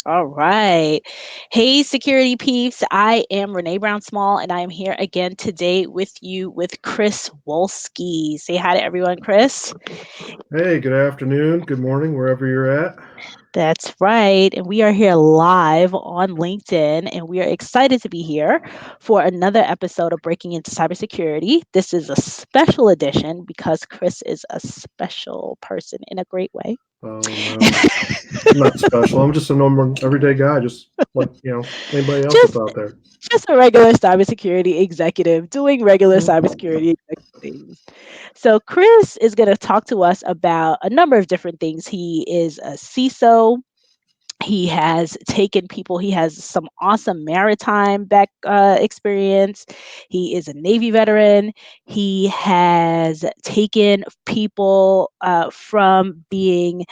All right. Hey, security peeps. I am Renee Brown Small, and I am here again today with you with Chris Wolski. Say hi to everyone, Chris. Hey, good afternoon, good morning, wherever you're at. That's right. And we are here live on LinkedIn, and we are excited to be here for another episode of Breaking into Cybersecurity. This is a special edition because Chris is a special person in a great way. Oh no, I'm not special. I'm just a normal, everyday guy, just like anybody else that's just out there. just a regular cybersecurity executive doing regular Mm, cybersecurity things. So Chris is going to talk to us about a number of different things. He is a CISO. He has taken people. He has some awesome maritime back experience. He is a Navy veteran. He has taken people from being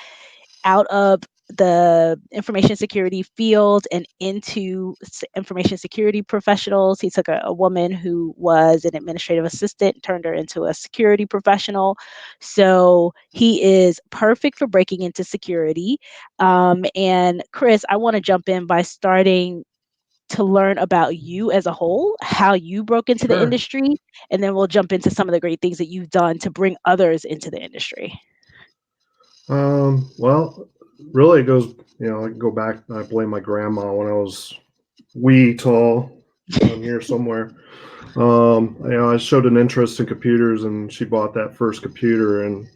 out of the information security field and into information security professionals. He took a woman who was an administrative assistant, turned her into a security professional. So he is perfect for breaking into security. And Chris, I want to jump in by starting to learn about you as a whole, how you broke into the sure. industry, and then we'll jump into some of the great things that you've done to bring others into the industry. Well, really, it goes. I can go back. I blame my grandma when I was wee tall, down here somewhere. I showed an interest in computers, and she bought that first computer. And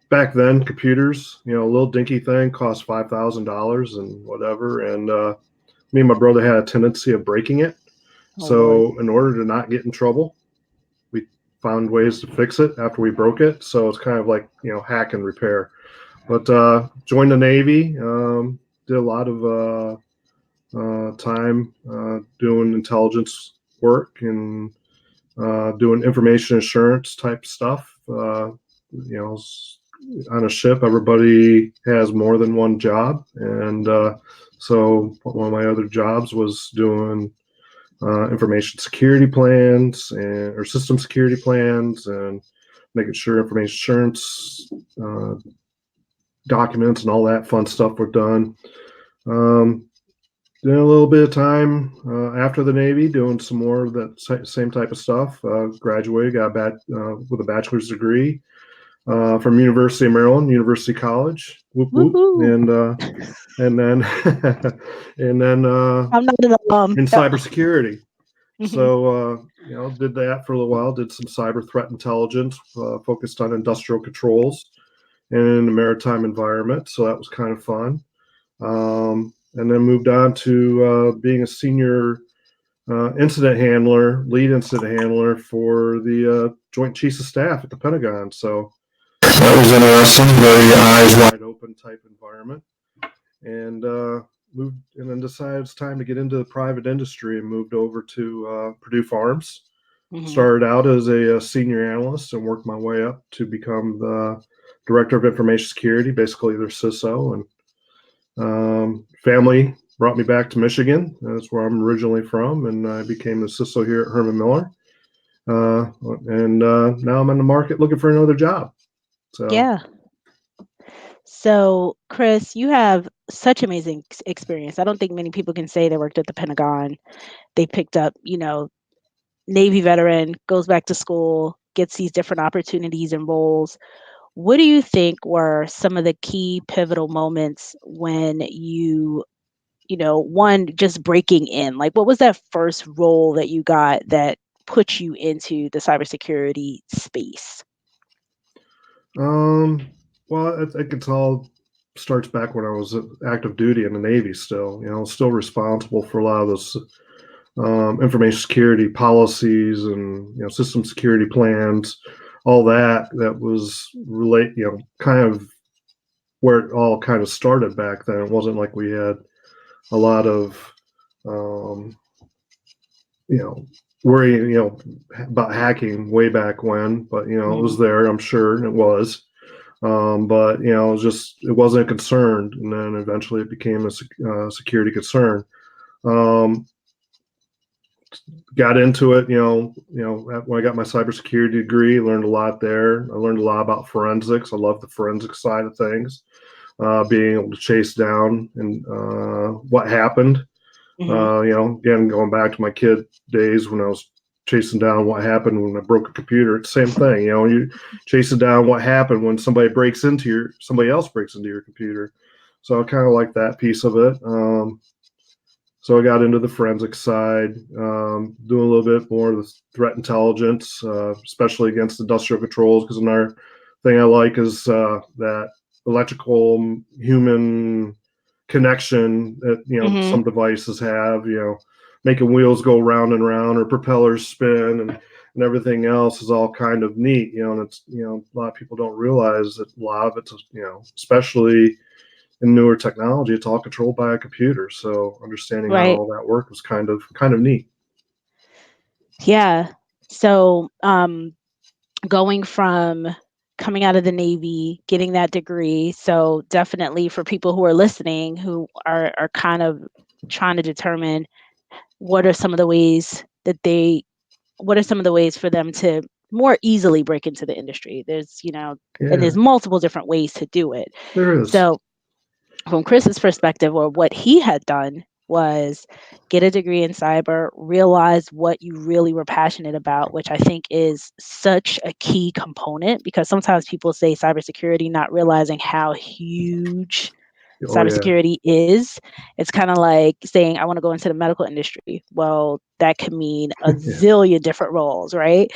back then, computers, a little dinky thing cost $5,000 and whatever. And me and my brother had a tendency of breaking it. Oh Lord. So in order to not get in trouble, we found ways to fix it after we broke it. So it's kind of like hack and repair. But joined the Navy, did a lot of time doing intelligence work and doing information assurance type stuff. You know, on a ship, everybody has more than one job, and so one of my other jobs was doing information security plans and or system security plans and making sure information assurance documents and all that fun stuff were done. Um, Did a little bit of time after the Navy doing some more of that same type of stuff. Graduated, got with a bachelor's degree from University of Maryland, University College. Whoop whoop, Woohoo. and then and then I'm not an alum. in cybersecurity. Mhm. So did that for a little while. Did some cyber threat intelligence, focused on industrial controls in the maritime environment. So that was kind of fun. And then moved on to being a senior lead incident handler for the Joint Chiefs of Staff at the Pentagon. So that was interesting, very eyes wide open type environment. And moved and then decided it's time to get into the private industry and moved over to Purdue Farms. Mhm. Started out as a senior analyst and worked my way up to become the director of information security, basically their CISO. And family brought me back to Michigan. That's where I'm originally from, and I became the CISO here at Herman Miller. And now I'm in the market looking for another job. So Yeah. So, Chris, you have such amazing experience. I don't think many people can say they worked at the Pentagon. They picked up, Navy veteran, goes back to school, gets these different opportunities and roles. What do you think were some of the key pivotal moments when one, just breaking in? Like, what was that first role that you got that put you into the cybersecurity space? um, well, I think it's all starts back when I was active duty in the Navy. Still, still responsible for a lot of those information security policies and system security plans, all that. That was kind of where it all kind of started back then. It wasn't like we had a lot of um, you know worry about hacking way back when, but it was Mhm. there. I'm sure it was. But it was just it wasn't a concern, and then eventually it became a security concern. Um, got into it, when I got my cybersecurity degree, learned a lot there. I learned a lot about forensics. I love the forensic side of things. being able to chase down and what happened. Hmm. Again, going back to my kid days when I was chasing down what happened when I broke a computer. It's the same thing. You chasing down what happened when somebody else breaks into your computer. So I kind of like that piece of it. So I got into the forensic side, doing a little bit more of the threat intelligence, especially against industrial controls, because another thing I like is that electrical human connection that Hmm. some devices have. Making wheels go round and round or propellers spin and everything else is all kind of neat. And it's a lot of people don't realize that a lot of it's especially in newer technology, it's all controlled by a computer. So understanding how Right. all that works was kind of neat. Yeah. So, going from coming out of the Navy, getting that degree. So definitely for people who are listening who are kind of trying to determine what are some of the ways that they what are some of the ways for them to more easily break into the industry. And Yeah, there's multiple different ways to do it. there is. So from Chris's perspective, or what he had done was get a degree in cyber, realize what you really were passionate about, which I think is such a key component because sometimes people say cybersecurity, not realizing how huge Oh yeah, cybersecurity is. It's kind of like saying, I want to go into the medical industry. Well, that could mean a yeah, zillion different roles, right?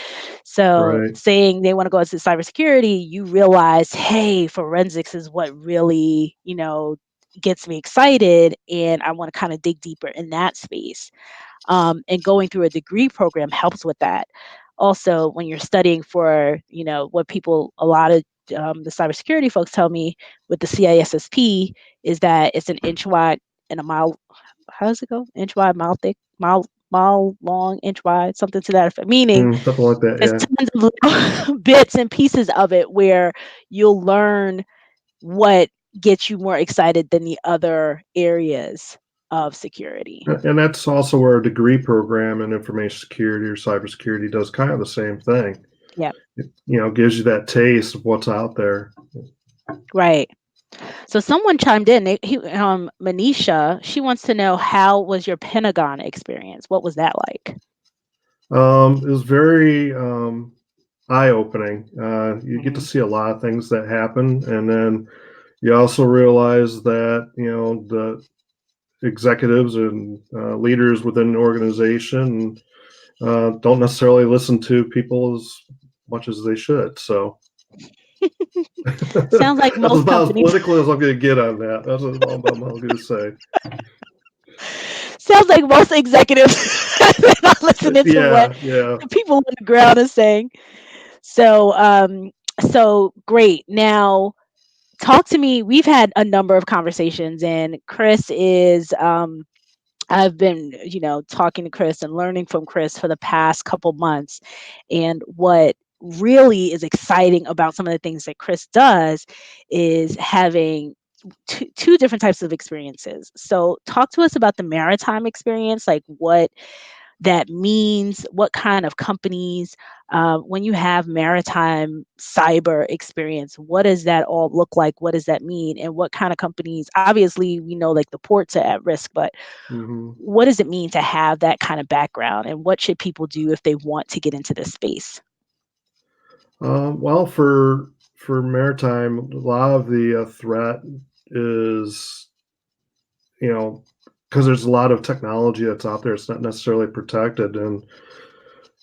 So, right. saying they want to go into cybersecurity, you realize, hey, forensics is what really, gets me excited. And I want to kind of dig deeper in that space. And going through a degree program helps with that. Also, when you're studying for, what people, a lot of the cybersecurity folks tell me with the CISSP is that it's an inch wide and a mile. How does it go? Inch wide, mile thick, mile long, inch wide, something to that effect. Meaning, Something like that. there's Yeah. tons of little bits and pieces of it where you'll learn what gets you more excited than the other areas of security. And that's also where a degree program in information security or cybersecurity does kind of the same thing. Yeah, It, gives you that taste of what's out there. right. So someone chimed in. Manisha, she wants to know, how was your Pentagon experience? What was that like? It was very eye opening. You get to Hmm. see a lot of things that happen, and then you also realize that the executives and leaders within the organization don't necessarily listen to people as much as they should. So Sounds like that's most about as companies. political as I'm going to get on that. That's about I'm going to say. Sounds like most executives are not listening to what Yeah, yeah. the people on the ground are saying. So, so great. Now, talk to me. We've had a number of conversations, and Chris is I've been, talking to Chris and learning from Chris for the past couple months. And what really is exciting about some of the things that Chris does is having two different types of experiences. So, talk to us about the maritime experience, like what that means, what kind of companies, when you have maritime cyber experience, what does that all look like? What does that mean? And what kind of companies? Obviously, we know like the ports are at risk, but Hmm. what does it mean to have that kind of background? And what should people do if they want to get into this space? Well, for maritime, a lot of the threat is you know because there's a lot of technology that's out there. It's not necessarily protected, and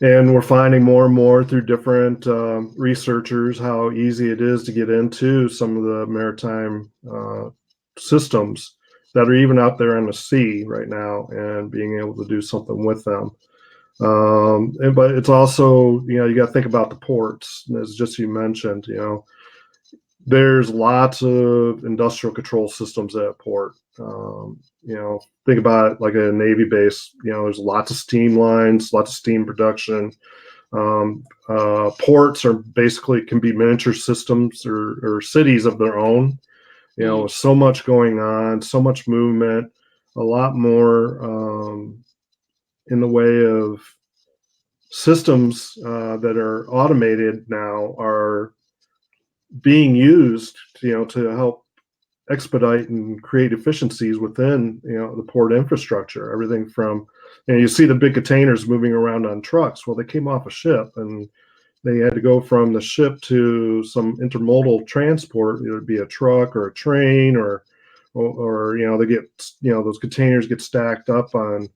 we're finding more and more through different researchers how easy it is to get into some of the maritime systems that are even out there in the sea right now, and being able to do something with them. But it's also, you got to think about the ports, as just you mentioned. There's lots of industrial control systems at a port. Think about it like a Navy base. There's lots of steam lines, lots of steam production. Ports are basically can be miniature systems or cities of their own. Mm, So much going on, so much movement, a lot more in the way of systems that are automated now are being used, to help expedite and create efficiencies within the port infrastructure. Everything from you see the big containers moving around on trucks. Well, they came off a ship and they had to go from the ship to some intermodal transport. It would be a truck or a train or they get those containers get stacked up on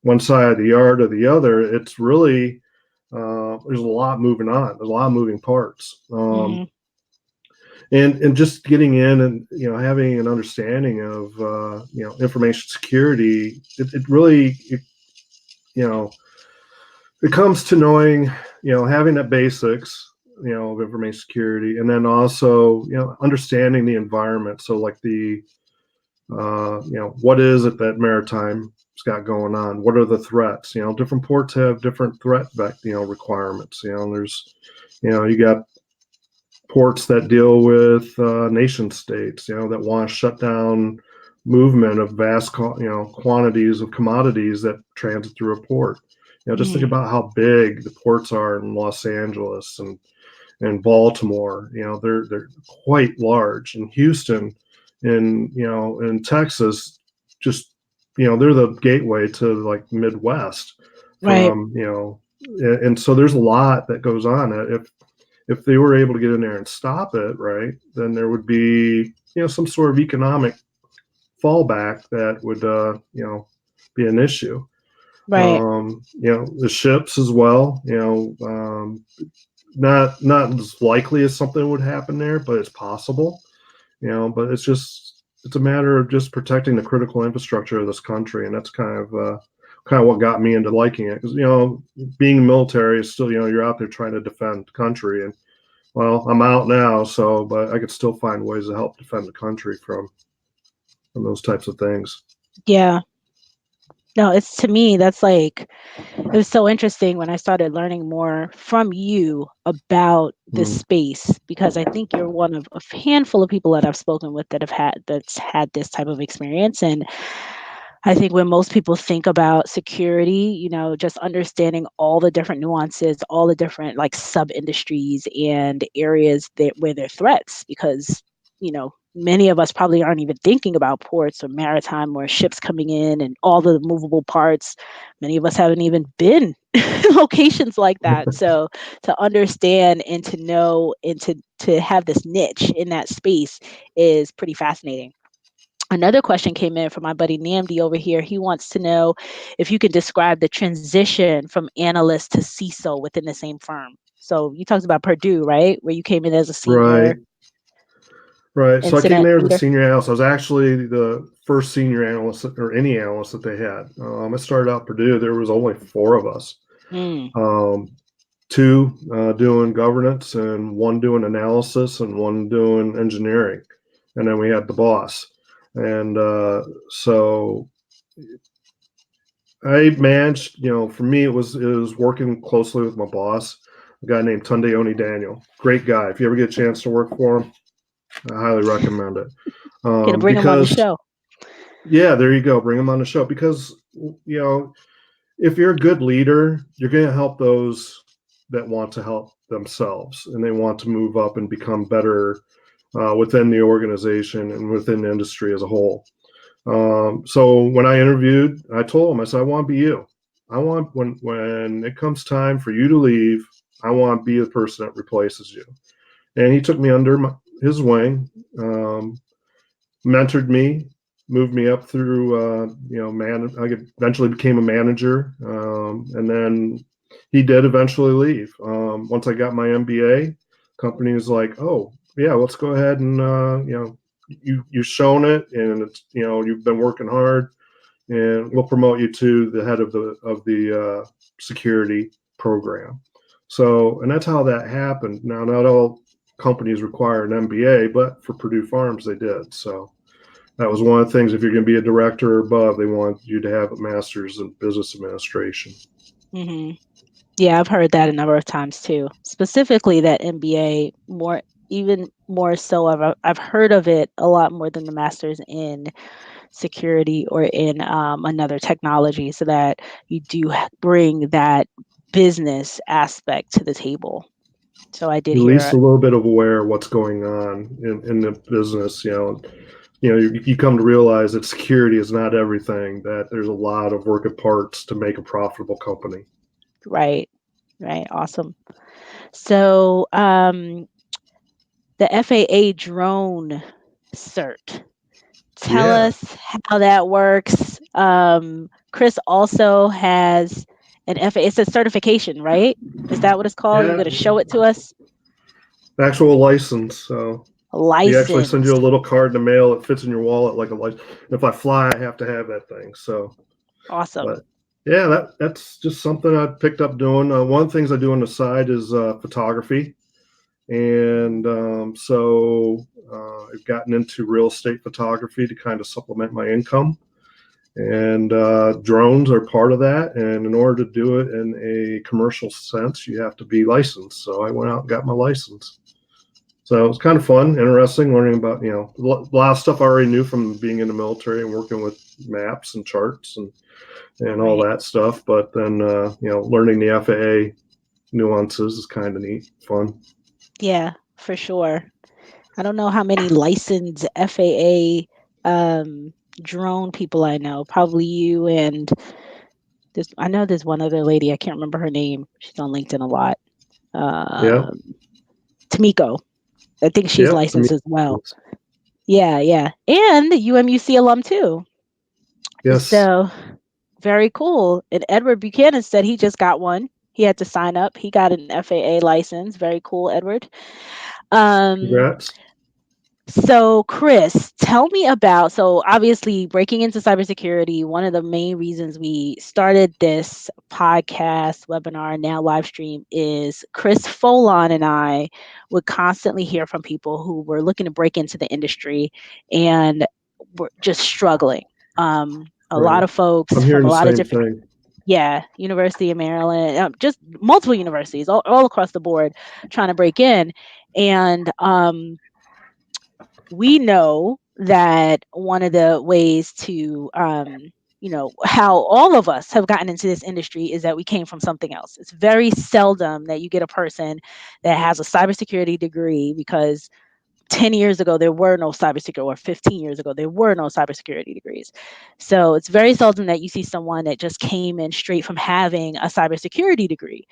one side of the yard or the other. It's really there's a lot moving on. There's a lot of moving parts. Hmm. And just getting in and having an understanding of information security, it really you know it comes to knowing having the basics of information security, and then also understanding the environment. So like the what is it that maritime's got going on? What are the threats? Different ports have different threat requirements. There's you got ports that deal with nation states, that want to shut down movement of vast, quantities of commodities that transit through a port. Just think Hmm. about how big the ports are in Los Angeles and Baltimore. They're quite large. In Houston, in Texas, just they're the gateway to like Midwest Right. from and so there's a lot that goes on. If they were able to get in there and stop it, right, then there would be some sort of economic fallback that would be an issue. Right. The ships as well. Not as likely as something would happen there, but it's possible. But it's a matter of just protecting the critical infrastructure of this country, and that's kind of what got me into liking it. Because being military is still you're out there trying to defend the country, and well, I'm out now, so but I could still find ways to help defend the country from those types of things. Yeah. No, it's to me, that's like, it was so interesting when I started learning more from you about this Mm. space, because I think you're one of a handful of people that I've spoken with that's had this type of experience. And I think when most people think about security, just understanding all the different nuances, all the different like sub industries and areas that where there are threats, because many of us probably aren't even thinking about ports or maritime or ships coming in and all the movable parts. Many of us haven't even been locations like that. So to understand and to know and to have this niche in that space is pretty fascinating. Another question came in from my buddy Namdi over here. He wants to know if you could describe the transition from analyst to CISO within the same firm. So you talked about Purdue, right? Where you came in as a senior Right, right. So I came incident there as a leader. senior analyst. I was actually the first senior analyst or any analyst that they had. I started out at Purdue. There was only four of us. Mm, Um, Two doing governance, and one doing analysis, and one doing engineering, and then we had the boss. And so I managed, for me, it was working closely with my boss, a guy named Tunde Oni Daniel. Great guy. If you ever get a chance to work for him, I highly recommend it. gonna bring him on the Because show. yeah, there you go. Bring him on the show because if you're a good leader, you're going to help those that want to help themselves and they want to move up and become better within the organization and within the industry as a whole. So when I interviewed, I told him, I said, I want to be you. I want when it comes time for you to leave, I want to be the person that replaces you. And he took me under his wing, mentored me, moved me up through, I eventually became a manager. And then he did eventually leave. Once I got my MBA, company was like, oh, yeah, let's go ahead and, you've shown it and it's, you've been working hard and we'll promote you to the head of the security program. So, and that's how that happened. Now, not all companies require an MBA, but for Purdue Farms, they did. So, that was one of the things. If you're going to be a director or above, they want you to have a master's in business administration. Hmm. Yeah, I've heard that a number of times too. Specifically, that MBA more, even more so. I've heard of it a lot more than the masters in security or in another technology, so that you do bring that business aspect to the table. So I did At least hear. a little bit of aware of what's going on in the business. you come to realize that security is not everything, that there's a lot of working parts to make a profitable company. Right. Right. Awesome. So, the FAA drone cert. Tell Yeah. us how that works. Chris also has an FAA. It's a certification, right? Is that what it's called? You're Yeah. going to show it to us? Actual license. So A they actually send you license. a little card in the mail. It fits in your wallet like a license. If I fly, I have to have that thing. So, Awesome. but yeah, that's just something I picked up doing. One of the things I do on the side is photography. And I've gotten into real estate photography to kind of supplement my income. And drones are part of that. And in order to do it in a commercial sense, you have to be licensed. So I went out and got my license. So it was kind of fun, interesting, learning about, a lot of stuff I already knew from being in the military and working with maps and charts and all Right. that stuff. But then, learning the FAA nuances is kind of neat, fun. Yeah, for sure. I don't know how many licensed FAA drone people I know. Probably you and this. I know there's one other lady. I can't remember her name. She's on LinkedIn a lot. Yeah. Um, Tamiko. I think she's Yep. To me, licensed as well. Yeah, yeah. And the UMUC alum too. yes. So very cool. And Edward Buchanan said he just got one. He had to sign up. He got an FAA license. Very cool, Edward. Um, Congrats. So, Chris, tell me about so obviously breaking into cybersecurity. One of the main reasons we started this podcast, webinar, now live stream is Chris Foulon and I would constantly hear from people who were looking to break into the industry and were just struggling. A lot Right. of folks I'm from hearing a the lot of same different, thing. yeah, University of Maryland, just multiple universities all across the board trying to break in. And we know that one of the ways to how all of us have gotten into this industry is that we came from something else. It's very seldom that you get a person that has a cybersecurity degree because 10 years ago there were no cybersecurity, or 15 years ago there were no cybersecurity degrees. So it's very seldom that you see someone that just came in straight from having a cybersecurity degree.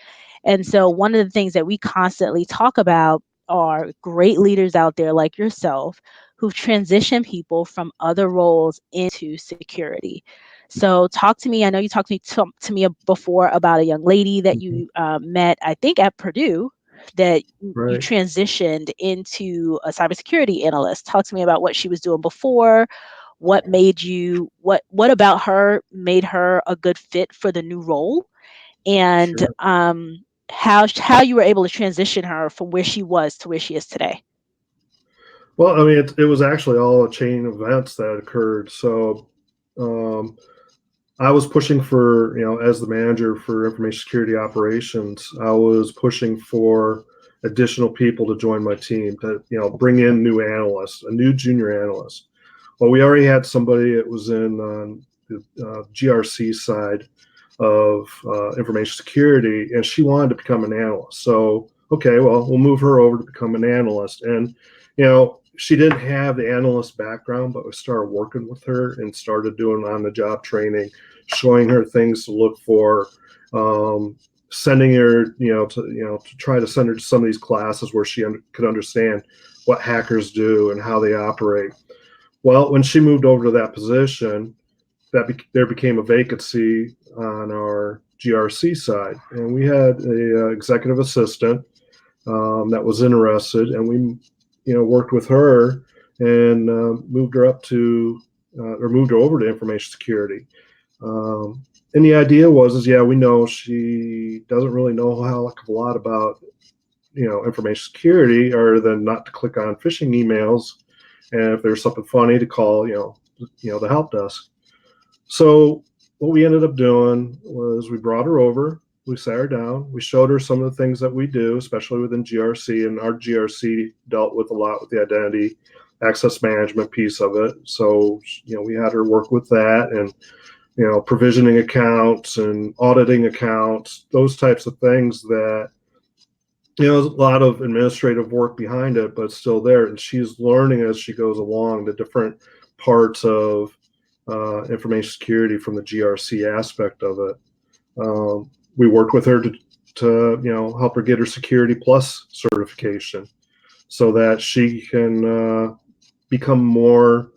And so one of the things that we constantly talk about are great leaders out there like yourself who've transitioned people from other roles into security. So talk to me. I know you talked to me before about a young lady that Mhm. you met, I think at Purdue, that you Right. transitioned into a cybersecurity analyst. Talk to me about what she was doing before. What made you what about her made her a good fit for the new role, and Sure. how you were able to transition her from where she was to where she is today. Well, I mean, it was actually all a chain of events that occurred. So, um, I was pushing for, as the manager for information security operations, I was pushing for additional people to join my team to, bring in new analysts, a new junior analyst. Well, we already had somebody that was in the GRC side of information security, and she wanted to become an analyst. So, okay, well, we'll move her over to become an analyst. And, she didn't have the analyst background, but we started working with her and started doing on the job training, showing her things to look for, sending her, to try to send her to some of these classes where she could understand what hackers do and how they operate. Well, when she moved over to that position, there became a vacancy on our GRC side, and we had a executive assistant that was interested, and we, worked with her and moved her up to or moved her over to information security. Um, and the idea is yeah, we know she doesn't really know how a lot about information security, other than not to click on phishing emails, and if there's something funny to call the help desk. So what we ended up doing was we brought her over, we sat her down, we showed her some of the things that we do, especially within GRC, and our GRC dealt with a lot with the identity access management piece of it. So we had her work with that, and provisioning accounts and auditing accounts, those types of things that there's a lot of administrative work behind it, but it's still there. And she's learning as she goes along the different parts of information security from the GRC aspect of it. We worked with her to help her get her Security Plus certification so that she can become more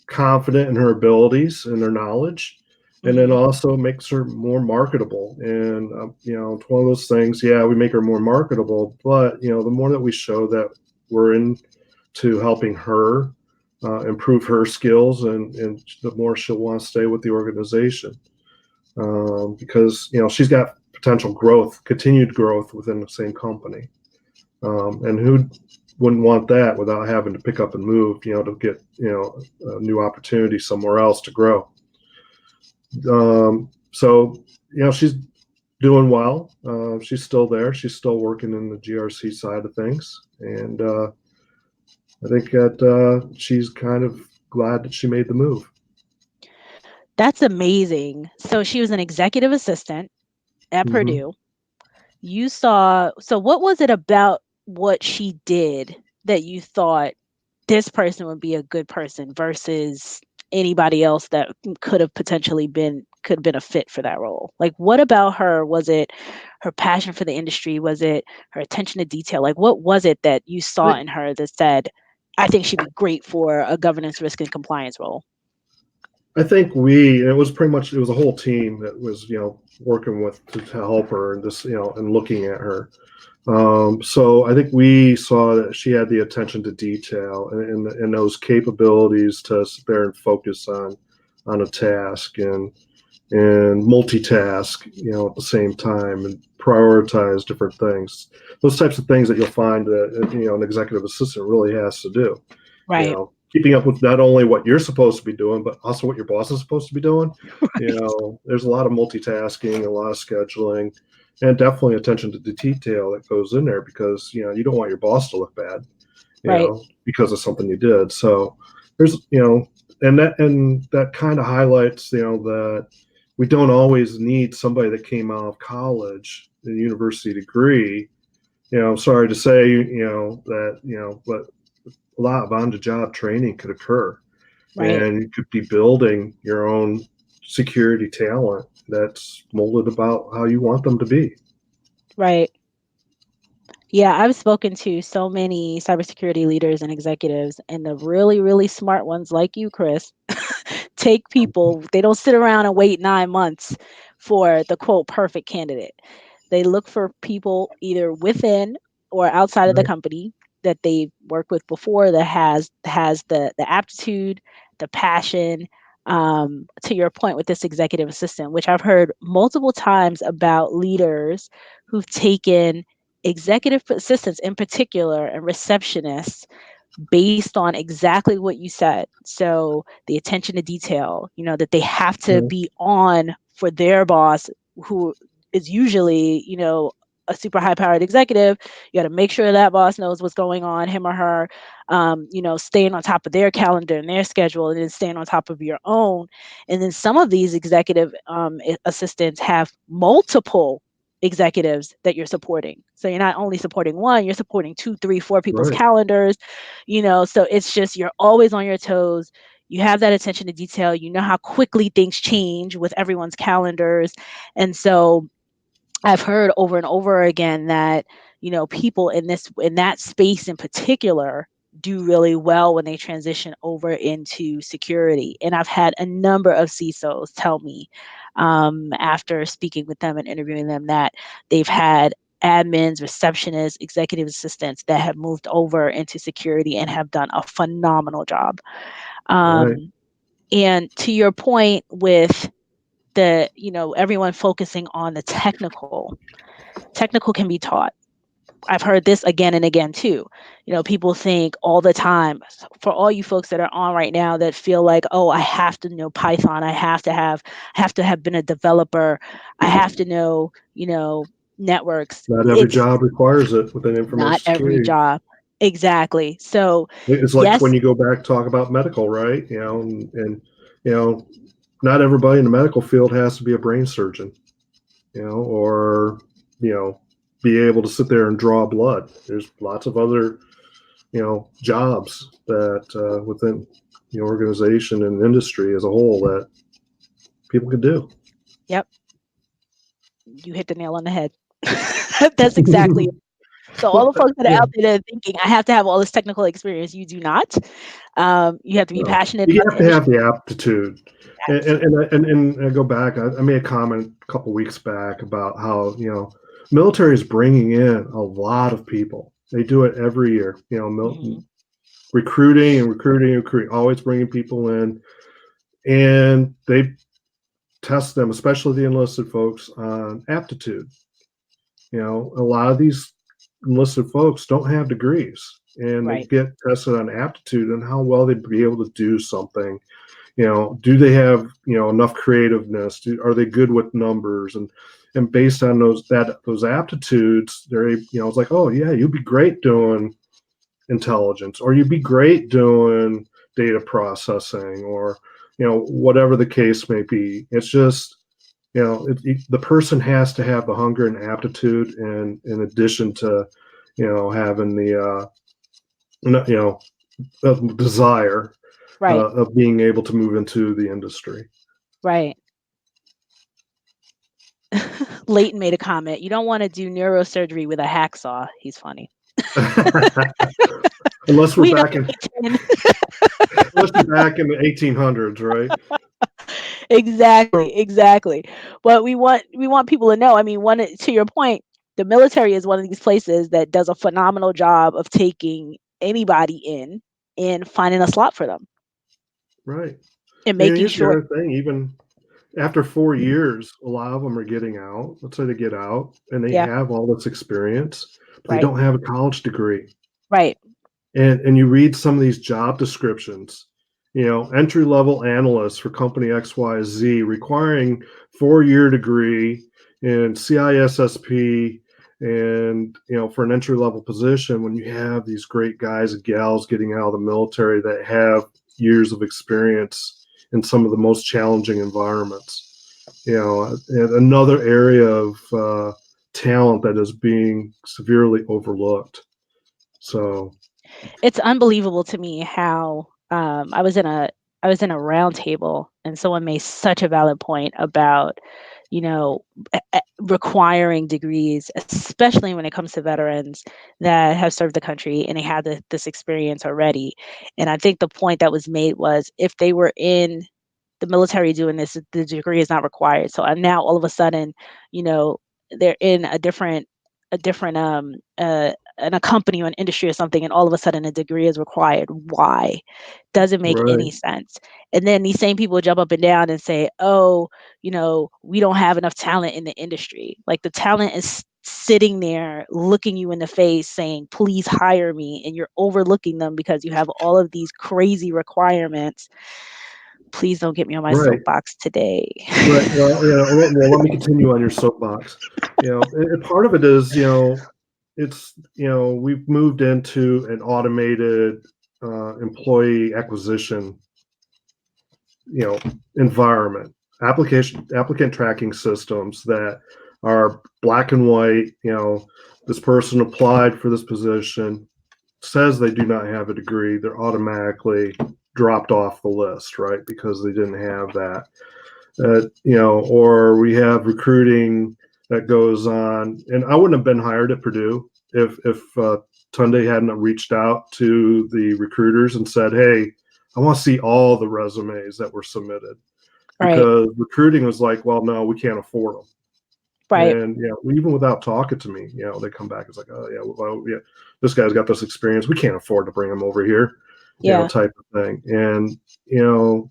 confident in her abilities and her knowledge, and then Hmm. also makes her more marketable. And it's one of those things. Yeah, we make her more marketable, but the more that we show that we're into helping her improve her skills, and the more she'll want to stay with the organization, because she's got potential growth, continued growth within the same company. And who wouldn't want that without having to pick up and move, to get, a new opportunity somewhere else to grow. So, she's doing well. She's still there. She's still working in the GRC side of things. And I think that she's kind of glad that she made the move. That's amazing. So she was an executive assistant at Mm-hmm. Purdue. You saw, so what was it about what she did that you thought this person would be a good person versus anybody else that could have been a fit for that role? Like, what about her? Was it her passion for the industry? Was it her attention to detail? Like, what was it that you saw in her that said, I think she'd be great for a governance, risk, and compliance role? I think it was pretty much, it was a whole team that was, working with to help her, and this, and looking at her. So I think we saw that she had the attention to detail, and those capabilities to sit there and focus on a task, and multitask, at the same time, and prioritize different things. Those types of things that you'll find that, an executive assistant really has to do. Right. Keeping up with not only what you're supposed to be doing, but also what your boss is supposed to be doing. Right. There's a lot of multitasking, a lot of scheduling, and definitely attention to the detail that goes in there, because you don't want your boss to look bad, Right. because of something you did. So there's and that kind of highlights that we don't always need somebody that came out of college, a university degree. I'm sorry to say, that but a lot of on-the-job training could occur, Right. and you could be building your own security talent that's molded about how you want them to be. Right. Yeah, I've spoken to so many cybersecurity leaders and executives, and the really, really smart ones like you, Chris, take people, they don't sit around and wait 9 months for the quote perfect candidate. They look for people either within or outside of the Right. company that they've worked with before that has the aptitude, the passion. To your point with this executive assistant, which I've heard multiple times about leaders who've taken executive assistants in particular and receptionists based on exactly what you said. So the attention to detail, that they have to Yeah. be on for their boss, who is usually, a super high powered executive. You got to make sure that boss knows what's going on, him or her, staying on top of their calendar and their schedule, and then staying on top of your own. And then some of these executive assistants have multiple executives that you're supporting. So you're not only supporting one, you're supporting two, three, four people's Right. calendars, so it's just you're always on your toes. You have that attention to detail. You know how quickly things change with everyone's calendars. And so I've heard over and over again that, people in that space in particular do really well when they transition over into security. And I've had a number of CISOs tell me, after speaking with them and interviewing them, that they've had admins, receptionists, executive assistants that have moved over into security and have done a phenomenal job. Right. And to your point with everyone focusing on the technical can be taught. I've heard this again and again too. People think all the time, for all you folks that are on right now that feel like, oh, I have to know Python, I have to have been a developer, I have to know, networks. Not every It's job requires it within not information every security. job. Exactly. So, It's like when yes, you go back talk about medical, right? And you know, not everybody in the medical field has to be a brain surgeon, or you know, be able to sit there and draw blood. There's lots of other jobs that within the organization and industry as a whole that people could do. Yep, you hit the nail on the head. That's exactly it. So all Well, the folks that are yeah, out there that are thinking, I have to have all this technical experience, you do not. You have to be no. passionate You about the have to have industry. the aptitude. And I go back. I made a comment a couple weeks back about how military is bringing in a lot of people. They do it every year. Mhm. Recruiting and recruiting and recruiting, always bringing people in, and they test them, especially the enlisted folks, on aptitude. A lot of these enlisted folks don't have degrees, and they Right, get tested on aptitude and how well they'd be able to do something. Do they have enough creativeness? Are they good with numbers? And based on those aptitudes, it's like, oh yeah, you'd be great doing intelligence, or you'd be great doing data processing, or whatever the case may be. It's just the person has to have the hunger and aptitude, and in addition to having the desire right, of being able to move into the industry. right. Leighton made a comment. You don't want to do neurosurgery with a hacksaw. He's funny. unless we're We know back in Leighton. unless you're back in the 1800s, right? Exactly, exactly. But we want people to know. I mean, one to your point, the military is one of these places that does a phenomenal job of taking anybody in and finding a slot for them Right. and And making here's the sure. other thing: even after 4 years, a lot of them are getting out. Let's say they get out and they Yeah, have all this experience, but they right, don't have a college degree. right, And you read some of these job descriptions, entry level analyst for company XYZ requiring 4-year degree in CISSP, and for an entry level position, when you have these great guys and gals getting out of the military that have years of experience in some of the most challenging environments. And another area of talent that is being severely overlooked. So it's unbelievable to me how I was in a round table and someone made such a valid point about requiring degrees, especially when it comes to veterans that have served the country and they had this experience already. And I think the point that was made was if they were in the military doing this, the degree is not required. So now all of a sudden, you know, they're in a different in a company or an industry or something, and all of a sudden a degree is required. Why? Doesn't make any right. sense. And then these same people jump up and down and say, "Oh, we don't have enough talent in the industry." Like the talent is sitting there looking you in the face saying, "Please hire me," and you're overlooking them because you have all of these crazy requirements. Please don't get me on my Right. soapbox today. Right. Well, let me continue on your soapbox. And part of it is, it's, we've moved into an automated employee acquisition, environment, applicant tracking systems that are black and white. This person applied for this position, says they do not have a degree, they're automatically dropped off the list, right? Because they didn't have that. Or we have recruiting that goes on. And I wouldn't have been hired at Purdue if Tunde hadn't reached out to the recruiters and said, "Hey, I want to see all the resumes that were submitted," Right, because recruiting was like, "Well, no, we can't afford them." right. And even without talking to me, they come back. It's like, "Oh yeah, well, yeah, this guy's got this experience. We can't afford to bring him over here," Yeah. type of thing. And you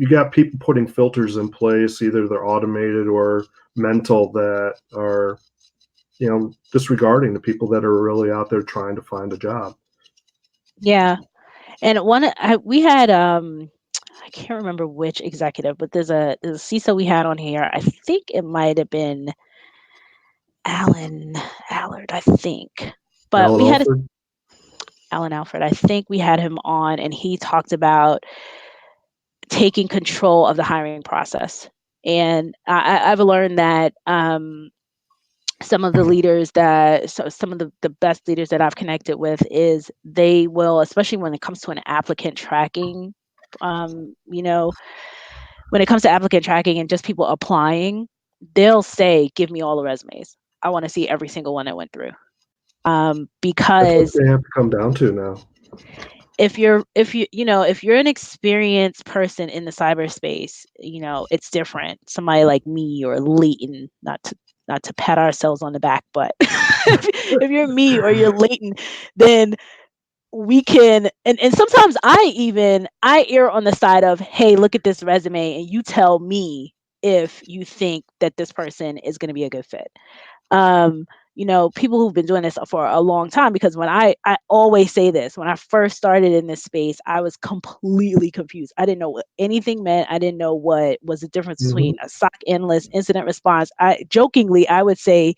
got people putting filters in place, either they're automated or mental, that are disregarding the people that are really out there trying to find a job. Yeah. And we had I can't remember which executive, but there's a CISO we had on here. I think it might have been Alan Allard, I think. But Alan we had Alford. Alan Alfred. I think we had him on and he talked about taking control of the hiring process. And I've learned that some of the leaders that so some of the best leaders that I've connected with is they will, especially when it comes to an applicant tracking, you know, when it comes to applicant tracking and just people applying, they'll say, "Give me all the resumes. I want to see every single one that went through." That's what Because they have to come down to now. if you're an experienced person in the cyberspace, it's different. Somebody like me or Leighton, not to pat ourselves on the back, but if you're me or you're Leighton, then we can, and sometimes I err on the side of, hey, look at this resume and you tell me if you think that this person is going to be a good fit. um People who've been doing this for a long time, because when I always say this, when I first started in this space, I was completely confused. I didn't know what anything meant. I didn't know what was the difference between Hmm. a SOC analyst, incident response. I would say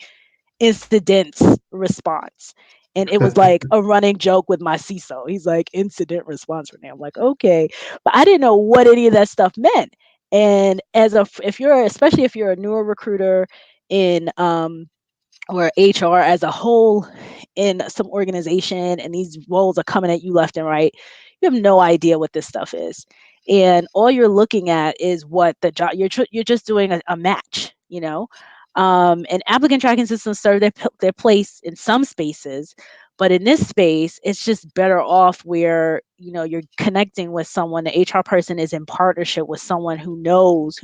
incident response. And it was like a running joke with my CISO. He's like, incident response, Renee. I'm like, okay. But I didn't know what any of that stuff meant. And especially if you're a newer recruiter in or HR as a whole in some organization, and these roles are coming at you left and right, you have no idea what this stuff is. And all you're looking at is what the job you're just doing a match. And applicant tracking systems serve their place in some spaces, but in this space, it's just better off where you're connecting with someone. The HR person is in partnership with someone who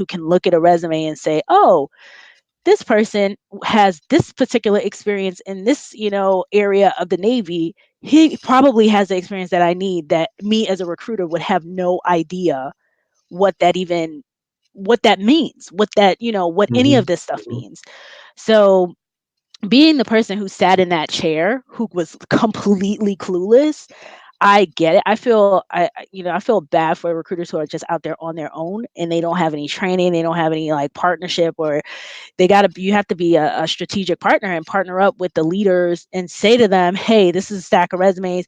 can look at a resume and say, oh, this person has this particular experience in this area of the Navy. He probably has the experience that I need, that me as a recruiter would have no idea what that even what that means, what any Hmm. of this stuff means. So being the person who sat in that chair, who was completely clueless, I get it. I feel bad for recruiters who are just out there on their own and they don't have any training, they don't have any like partnership, or you have to be a strategic partner and partner up with the leaders and say to them, hey, this is a stack of resumes.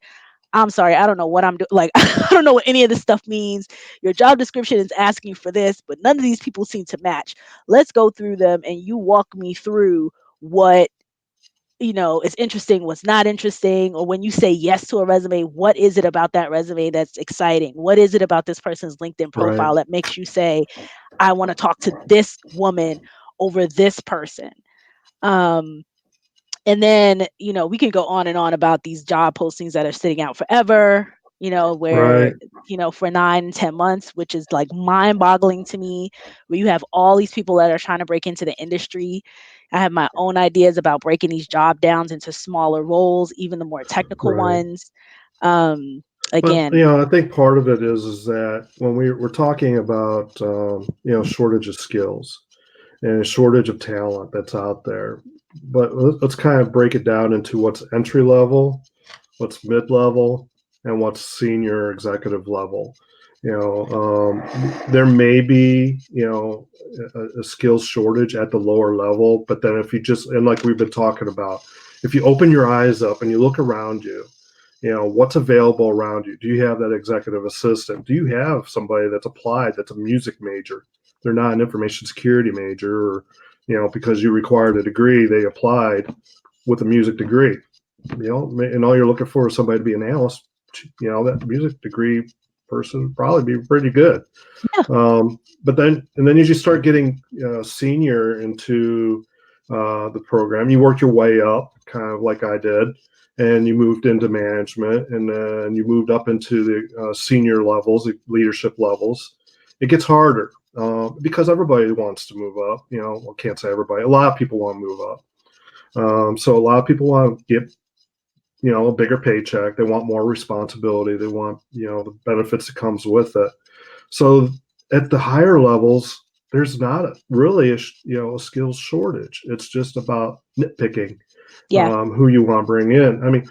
I'm sorry, I don't know what I'm doing. Like, I don't know what any of this stuff means. Your job description is asking for this, but none of these people seem to match. Let's go through them and you walk me through what is interesting, what's not interesting. Or when you say yes to a resume, what is it about that resume that's exciting? What is it about this person's LinkedIn Right. profile that makes you say, I want to talk to this woman over this person? Um, and then, we can go on and on about these job postings that are sitting out forever, where, Right. for 9 and 10 months, which is like mind boggling to me, where you have all these people that are trying to break into the industry. I have my own ideas about breaking these job downs into smaller roles, even the more technical Right. ones. Um, But Again, I think part of it is that when we're talking about shortage of skills and a shortage of talent that's out there, but let's kind of break it down into what's entry level, what's mid level, and what's senior executive level. There may be a skills shortage at the lower level, but then if you just, and like we've been talking about, if you open your eyes up and you look around you, what's available around you. Do you have that executive assistant? Do you have somebody that's applied that's a music major? They're not an information security major, or because you required a degree, they applied with a music degree. And all you're looking for is somebody to be an analyst. That music degree person would probably be pretty good. yeah, But then as you start getting senior into the program, you work your way up, kind of like I did, and you moved into management, and then you moved up into the senior levels, the leadership levels. It gets harder because everybody wants to move up. I can't say everybody. A lot of people want to move up. So a lot of people want to get a bigger paycheck. They want more responsibility. They want the benefits that comes with it. So at the higher levels, there's not really a skills shortage. It's just about nitpicking yeah, who you want to bring in. I mean,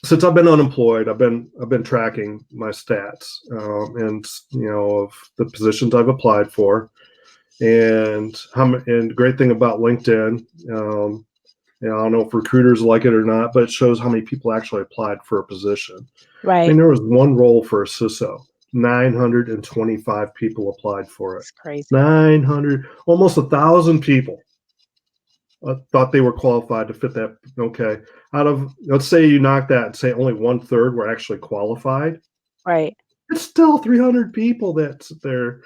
since I've been unemployed, I've been tracking my stats and of the positions I've applied for, and the great thing about LinkedIn. I don't know if recruiters like it or not, but it shows how many people actually applied for a position. I right. mean, there was one role for a CISO. 925 people applied for it. It's crazy. 900, almost 1,000 people. thought they were qualified to fit that. Okay, out of, let's say you knock that and say only one third were actually qualified. Right. It's still 300 people that's there.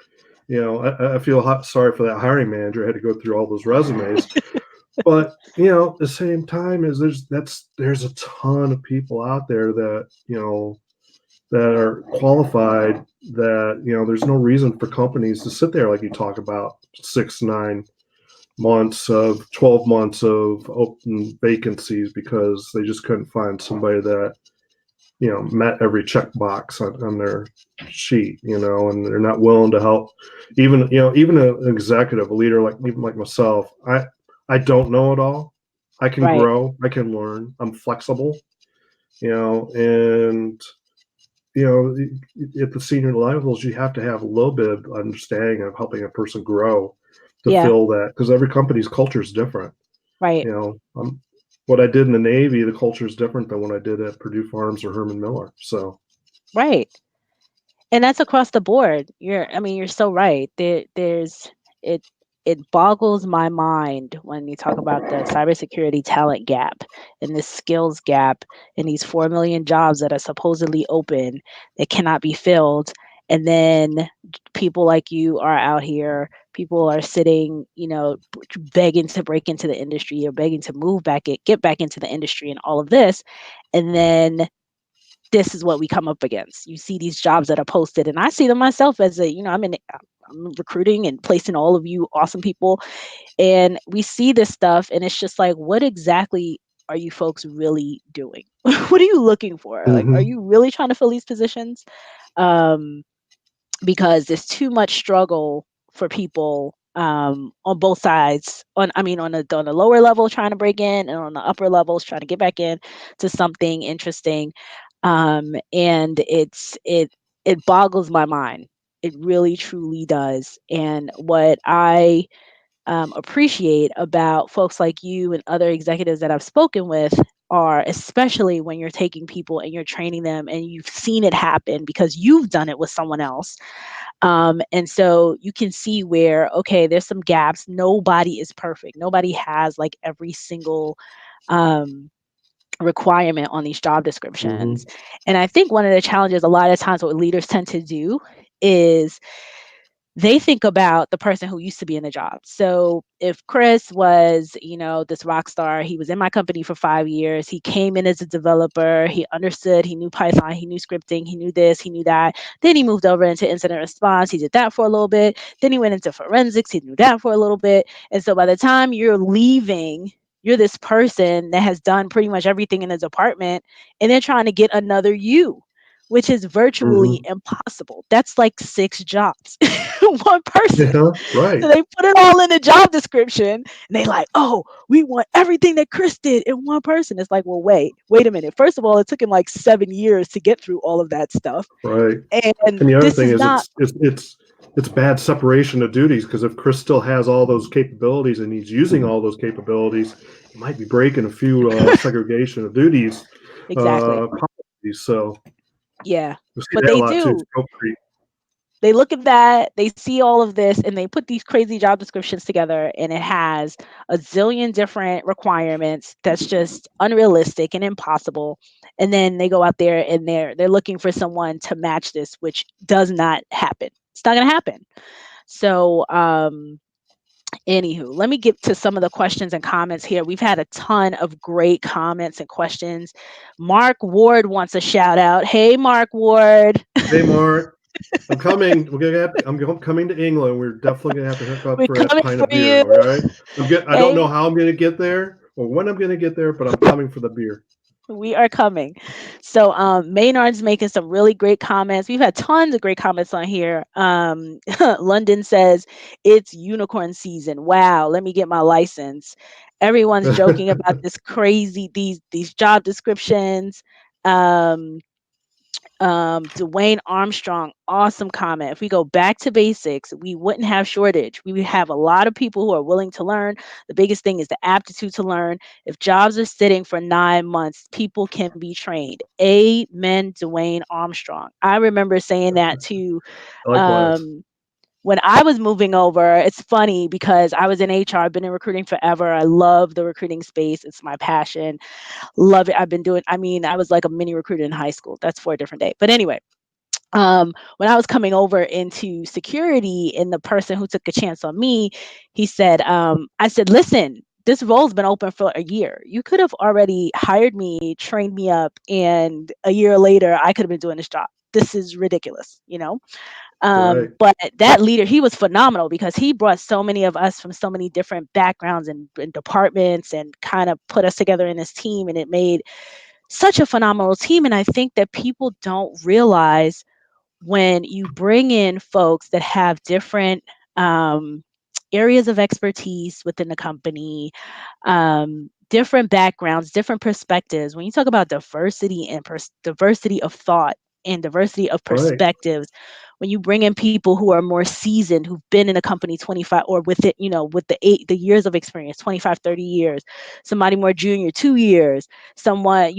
I feel sorry for that hiring manager. I had to go through all those resumes, but at the same time, is there's a ton of people out there that that are qualified, that there's no reason for companies to sit there like you talk about 6 9 months of 12 months of open vacancies because they just couldn't find somebody that met every checkbox on their sheet, and they're not willing to help. Even an executive, a leader, like even like myself, I don't know it all. I can Right. grow, I can learn, I'm flexible, and at the senior levels, you have to have a little bit of understanding of helping a person grow to Yeah. fill that, because every company's culture is different. Right. You know, what I did in the Navy, the culture is different than what I did at Purdue Farms or Herman Miller. So, Right. And that's across the board. I mean, you're so right. It it boggles my mind when you talk about the cybersecurity talent gap and this skills gap and these 4 million jobs that are supposedly open that cannot be filled. And then people like you are out here, people are sitting, begging to break into the industry or begging to get back into the industry and all of this. And then this is what we come up against. You see these jobs that are posted, and I see them myself as I'm recruiting and placing all of you awesome people, and we see this stuff, and it's just like, what exactly are you folks really doing? What are you looking for? Like, are mm-hmm, you really trying to fill these positions? Um, because there's too much struggle for people on both sides. On the lower level trying to break in, and on the upper levels trying to get back in to something interesting. And it boggles my mind. It really truly does. And what I appreciate about folks like you and other executives that I've spoken with are, especially when you're taking people and you're training them and you've seen it happen because you've done it with someone else, and so you can see where, okay, there's some gaps. Nobody is perfect. Nobody has like every single um, requirement on these job descriptions. mm-hmm, And I think one of the challenges a lot of times what leaders tend to do is they think about the person who used to be in the job. So if Chris was, this rock star, he was in my company for 5 years. He came in as a developer. He understood. He knew Python. He knew scripting. He knew this. He knew that. Then he moved over into incident response. He did that for a little bit. Then he went into forensics. He knew that for a little bit. And so by the time you're leaving, you're this person that has done pretty much everything in the department, and they're trying to get another you, which is virtually mm-hmm. impossible. That's like 6 jobs, one person. Yeah, So right, they put it all in the job description, and they like, oh, we want everything that Chris did in one person. It's like, well, wait a minute. First of all, it took him like 7 years to get through all of that stuff. right. And And the other this thing is is, not it's bad separation of duties, because if Chris still has all those capabilities and he's using all those capabilities, he might be breaking a few segregation of duties exactly. policies. So Yeah. we see But that a they lot too. do. Scope creep. They look at that, they see all of this, and they put these crazy job descriptions together, and it has a zillion different requirements that's just unrealistic and impossible. And then they go out there and they're looking for someone to match this, which does not happen. It's not going to happen. So, anywho, let me get to some of the questions and comments here. We've had a ton of great comments and questions. Mark Ward wants a shout out. Hey, Mark Ward. Hey, Mark, I'm coming. Coming to England. We're definitely gonna have to hook up We're for that coming pint for of beer. you. All right. I don't Hey, know how I'm gonna get there or when I'm gonna get there, but I'm coming for the beer. we are coming. So Maynard's making some really great comments. We've had tons of great comments on here. London says it's unicorn season. Wow, let me get my license. Everyone's joking about this crazy these job descriptions. Um, Dwayne Armstrong, awesome comment. If we go back to basics, we wouldn't have shortage. We would have a lot of people who are willing to learn. The biggest thing is the aptitude to learn. If jobs are sitting for 9 months, people can be trained. Amen, Dwayne Armstrong. I remember saying that to Likewise. um, when I was moving over, it's funny because I was in HR. I've been in recruiting forever. I love the recruiting space. It's my passion. Love it. I've been doing, I mean, I was like a mini recruiter in high school. That's for a different day. But anyway, when I was coming over into security and the person who took a chance on me, he said, I said, listen, this role's been open for a year. You could have already hired me, trained me up, and a year later, I could have been doing this job. This is ridiculous, you know? Right. But that leader, he was phenomenal because he brought so many of us from so many different backgrounds and departments and kind of put us together in this team. And it made such a phenomenal team. And I think that people don't realize when you bring in folks that have different um, areas of expertise within the company, different backgrounds, different perspectives. When you talk about diversity and diversity of thought and diversity of Right. perspectives, when you bring in people who are more seasoned, who've been in a company 25 or with it, with the years of experience, 25, 30 years, somebody more junior, 2 years, someone,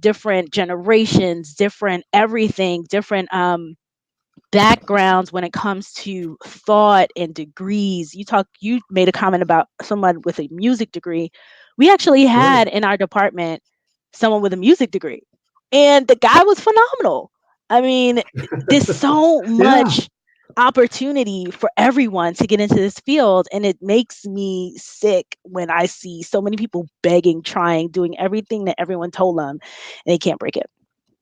different generations, different everything, different backgrounds when it comes to thought and degrees. You made a comment about someone with a music degree. We actually Right. had in our department someone with a music degree, and the guy was phenomenal. I mean, there's so Yeah. much opportunity for everyone to get into this field, and it makes me sick when I see so many people begging, trying, doing everything that everyone told them, and they can't break it.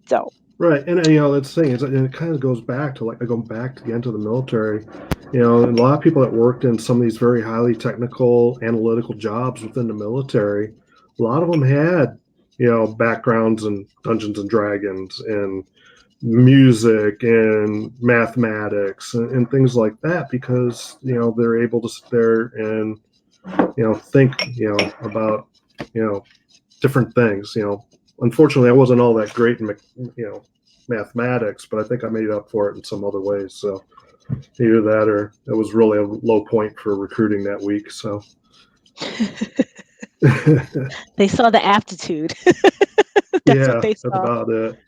So Right, and that's the thing is, and it kind of goes back to like going back to again to the military. And a lot of people that worked in some of these very highly technical, analytical jobs within the military, a lot of them had backgrounds in Dungeons and Dragons and music and mathematics and things like that because they're able to sit there and think about you know different things. Unfortunately, I wasn't all that great in mathematics, but I think I made up for it in some other ways. So either that or it was really a low point for recruiting that week. So they saw the aptitude. That's what yeah, they that's saw. about it.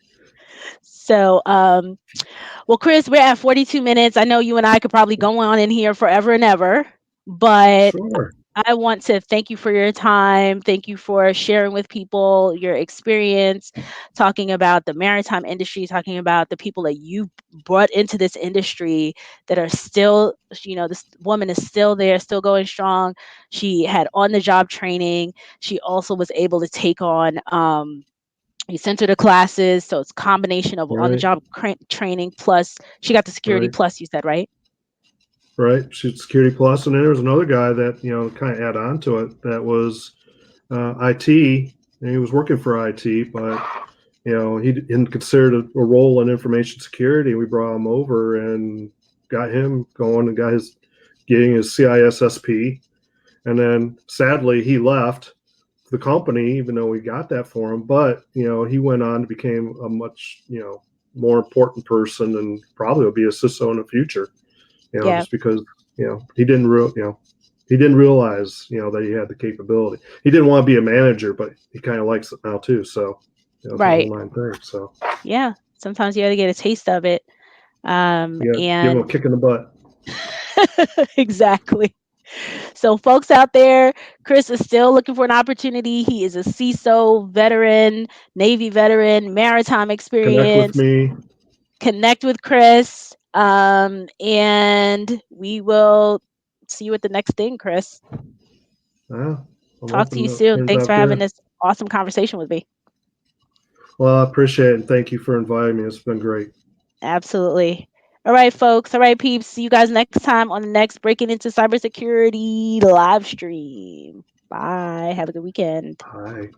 So, well, Chris, we're at 42 minutes. I know you and I could probably go on in here forever and ever, but Sure. I want to thank you for your time. Thank you for sharing with people your experience, talking about the maritime industry, talking about the people that you brought into this industry that are still, this woman is still there, still going strong. She had on the job training. She also was able to take on, you sent her to classes. So it's a combination of on the Right. job training plus she got the security Right. plus, you said, right? Right. Shoot Security Plus, and then there was another guy that kind of add on to it that was IT, and he was working for IT, but he didn't consider a role in information security. We brought him over and got him going and got his getting his CISSP, and then sadly he left the company, even though we got that for him. But he went on to become a much more important person and probably will be a CISO in the future. Yeah, Just because he didn't he didn't realize that he had the capability. He didn't want to be a manager, but he kind of likes it now too. So it's a whole right. nine thing. So Yeah. Sometimes you got to get a taste of it. you got to give him a And kick in the butt. exactly. So, folks out there, Chris is still looking for an opportunity. He is a CISO veteran, Navy veteran, maritime Connect with experience. me. Connect with Chris. And we will see you at the next thing, Chris. Yeah, I'm Talk to open you to soon. things Thanks out for having there. this awesome conversation with me. Well, I appreciate it and thank you for inviting me. It's been great. Absolutely. All right, folks. All right, peeps. See you guys next time on the next Breaking Into Cybersecurity live stream. Bye. Have a good weekend. Bye.